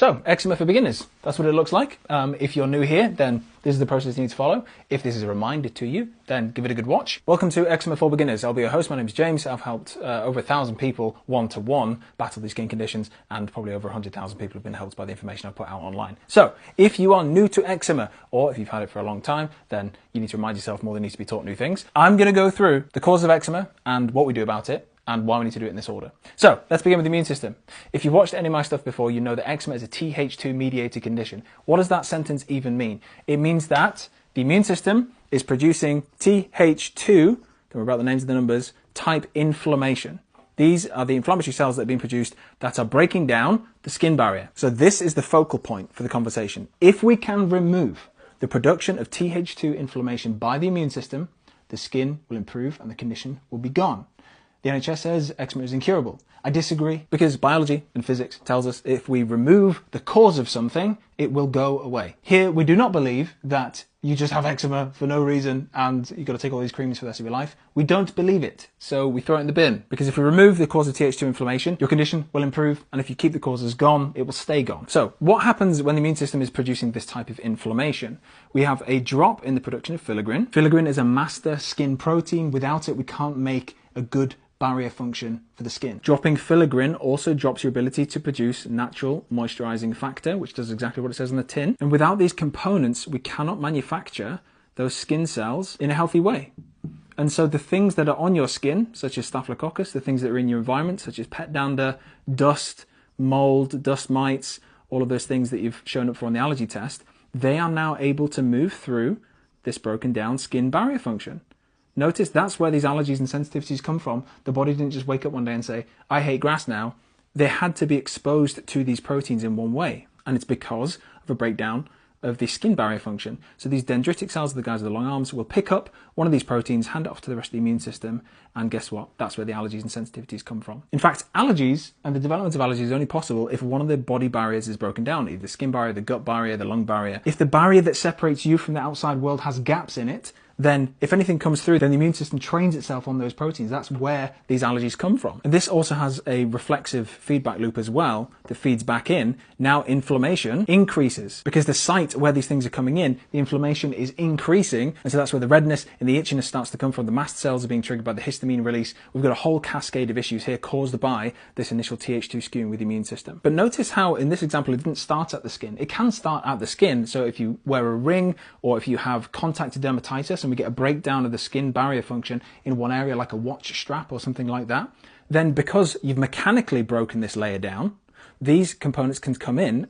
So, eczema for beginners. That's what it looks like. If you're new here, then this is the process you need to follow. If this is a reminder to you, then give it a good watch. Welcome to Eczema for Beginners. I'll be your host. My name is James. I've helped over 1,000 people one-to-one battle these skin conditions, and probably over 100,000 people have been helped by the information I've put out online. So, if you are new to eczema, or if you've had it for a long time, then you need to remind yourself more than needs to be taught new things. I'm going to go through the cause of eczema and what we do about it, and why we need to do it in this order. So, let's begin with the immune system. If you've watched any of my stuff before, you know that eczema is a Th2 mediated condition. What does that sentence even mean? It means that the immune system is producing Th2, don't worry about the names of the numbers, type inflammation. These are the inflammatory cells that are being produced that are breaking down the skin barrier. So this is the focal point for the conversation. If we can remove the production of Th2 inflammation by the immune system, the skin will improve and the condition will be gone. The NHS says eczema is incurable. I disagree, because biology and physics tells us if we remove the cause of something, it will go away. Here, we do not believe that you just have eczema for no reason and you've got to take all these creams for the rest of your life. We don't believe it, so we throw it in the bin. Because if we remove the cause of Th2 inflammation, your condition will improve, and if you keep the causes gone, it will stay gone. So, what happens when the immune system is producing this type of inflammation? We have a drop in the production of filaggrin. Filaggrin is a master skin protein. Without it, we can't make a good barrier function for the skin. Dropping filaggrin also drops your ability to produce natural moisturizing factor, which does exactly what it says on the tin. And without these components, we cannot manufacture those skin cells in a healthy way. And so the things that are on your skin, such as staphylococcus, the things that are in your environment, such as pet dander, dust, mold, dust mites, all of those things that you've shown up for on the allergy test, they are now able to move through this broken down skin barrier function. Notice that's where these allergies and sensitivities come from. The body didn't just wake up one day and say, I hate grass now. They had to be exposed to these proteins in one way. And it's because of a breakdown of the skin barrier function. So these dendritic cells, the guys with the long arms, will pick up one of these proteins, hand it off to the rest of the immune system, and guess what? That's where the allergies and sensitivities come from. In fact, allergies and the development of allergies is only possible if one of the body barriers is broken down, either the skin barrier, the gut barrier, the lung barrier. If the barrier that separates you from the outside world has gaps in it, then if anything comes through, then the immune system trains itself on those proteins. That's where these allergies come from. And this also has a reflexive feedback loop as well that feeds back in. Now inflammation increases because the site where these things are coming in, the inflammation is increasing. And so that's where the redness and the itchiness starts to come from. The mast cells are being triggered by the histamine release. We've got a whole cascade of issues here caused by this initial Th2 skewing with the immune system. But notice how in this example, it didn't start at the skin. It can start at the skin. So if you wear a ring or if you have contact dermatitis and we get a breakdown of the skin barrier function in one area like a watch strap or something like that, then because you've mechanically broken this layer down, these components can come in